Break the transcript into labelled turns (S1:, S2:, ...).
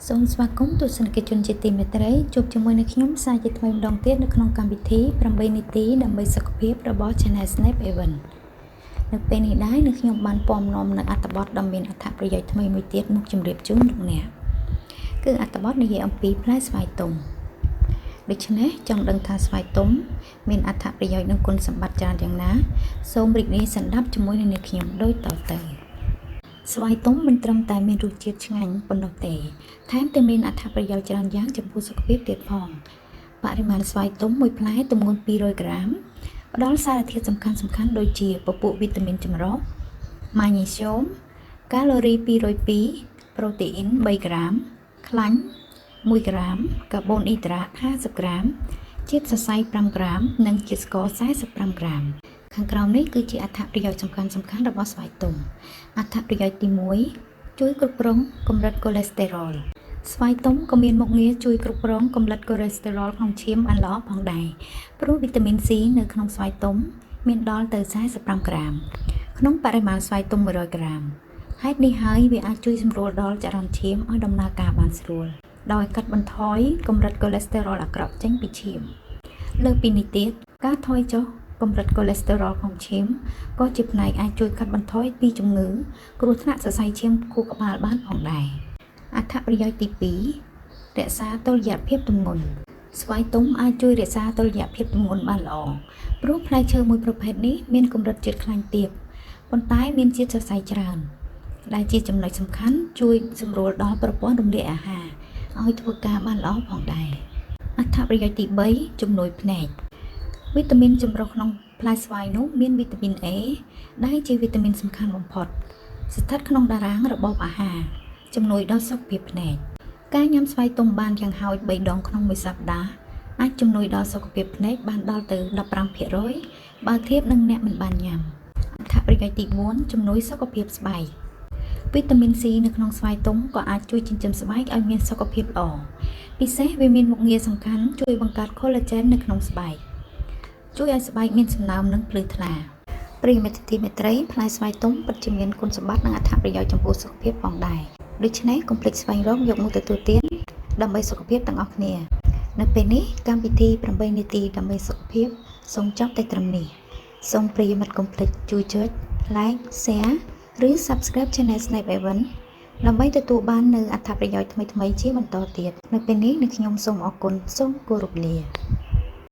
S1: សូមស្វាគមន៍ទស្សនិកជនជាទីមេត្រីជួបជាមួយនឹងខ្ញុំសាជាថ្មីម្ដងទៀតនៅក្នុងកម្មវិធី8នាទីដើម្បីសុខភាពរបស់ Channel Snap Event នៅពេលនេះដែរនឹងខ្ញុំបានពំនាំនៅអត្ថបទដ៏មានអត្ថប្រយោជន៍ថ្មីមួយទៀតមកជម្រាបជូនលោកអ្នកគឺអត្ថបទនិយាយអំពីផ្លែស្វាយទុំដូច្នេះចង់ដឹងថាស្វាយទុំមានអត្ថប្រយោជន៍និងគុណសម្បត្តិច្រើនយ៉ាងណាសូមរីករាយស្ដាប់ជាមួយនឹងខ្ញុំដូចតទៅស្វាយទុំមិនត្រឹមតែមានរសជាតិឆ្ងាញ់ប៉ុណ្ណោះទេថែមទាំងមានអត្ថប្រយោជន៍ច្រើនយ៉ាងចំពោះសុខភាពទៀតផងបរិមាណស្វាយទុំមួយផ្លែទម្ងន់200ក្រាមផ្ដល់សារធាតុសំខាន់ៗដូចជាពពួកវីតាមីនចម្រុះម៉ាញ៉េស្យូមកាឡូរី202ប្រូតេអ៊ីន3ក្រាមខ្លាញ់1ក្រាមកាបូនអ៊ីដ្រាត50ក្រាមជាតិសរសៃ5ក្រាមនិងជាតិស្ករ45ក្រាមខាងក្រោមនេះគឺជាអត្ថប្រយោជន៍សំខាន់ៗរបស់ស្វាយទុំអត្ថប្រយោជន៍ទី1ជួយគ្រប់គ្រងកម្រិតកូលេស្តេរ៉ុលស្វាយទុំក៏មានមុខងារជួយគ្រប់គ្រងកម្រិតកូលេស្តេរ៉ុលក្នុងឈាមបានល្អផងដែរព្រោះវីតាមីន C នៅក្នុងស្វាយទុំមានដល់ទៅ45ក្រាមក្នុងបរិមាណស្វាយទុំ100ក្រាមហេតុនេះហើយវាអាចជួយសម្រួលដល់ចរន្តឈាមឲ្យដំណើរការបានស្រួលដោយកាត់បន្ថយកម្រិតកូលេស្តេរ៉ុលអាក្រក់ចេញពីឈាមលើសពីនេះទៀតការថយចុះកម្រិតកូលេស្តេរ៉ុលក្នុងឈាមក៏ជាផ្នែកអាចជួយកាត់បន្ថយពីជំងឺគ្រោះថ្នាក់សរសៃឈាមខួរក្បាលបានផងដែរអត្ថប្រយោជន៍ទី2រក្សាតុល្យភាពទម្ងន់ស្វាយទុំអាចជួយរក្សាតុល្យភាពទម្ងន់បានល្អព្រោះផ្លែឈើមួយប្រភេទនេះមានកម្រិតជាតិខ្លាញ់ទាបប៉ុន្តែមានជាតិសរសៃច្រើនដែលជាចំណុចសំខាន់ជួយសម្រួលដល់ប្រព័ន្ធរំលាយអាហារឲ្យធ្វើការបានល្អផងដែរអត្ថប្រយោជន៍ទី3ជំនួយភ្នែកវីតាមីនចម្រុះក្នុងផ្លែស្វាយនោះមានវីតាមីន A ដែលជាវីតាមីនសំខាន់បំផុតស្ថិតក្នុងតារាងរបបអាហារជំនួយដល់សុខភាពភ្នែកការញ៉ាំស្វាយទុំបានយ៉ាងហោច3ដងក្នុងមួយសប្តាហ៍អាចជំនួយដល់សុខភាពភ្នែកបានដល់ទៅ15%បើធៀបនឹងអ្នកមិនបានញ៉ាំអត្ថប្រយោជន៍ទី4ជំនួយសុខភាពស្បែកវីតាមីន C នៅក្នុងស្វាយទុំក៏អាចជួយចិញ្ចឹមស្បែកឲ្យមានសុខភាពល្អពិសេសវាមានមុខងារសំខាន់ជួយបង្កើត collagen នៅក្នុងស្បែកជួយឲ្យស្បែកមានសំណើមនិងភ្លឺថ្លាប្រិយមិត្តទីមេត្រីផ្លែស្វាយទុំពិតជាមានគុណសម្បត្តិនិងអត្ថប្រយោជន៍ចំពោះសុខភាពផងដែរដូច្នេះកុំភ្លេចស្វែងរកយកមកទទួលទានដើម្បីសុខភាពទាំងអស់គ្នានៅពេលនេះកម្មវិធី8នាទីដើម្បីសុខភាពសូមចប់តែត្រឹមនេះសូមប្រិយមិត្តកុំភ្លេចជួយចុច like share ឬ subscribe Channel Snap Event ដើម្បីទទួលបាននូវអត្ថប្រយោជន៍ថ្មីៗជាបន្តទៀតនៅពេលនេះខ្ញុំសូមអរគុណសូមគោរពលា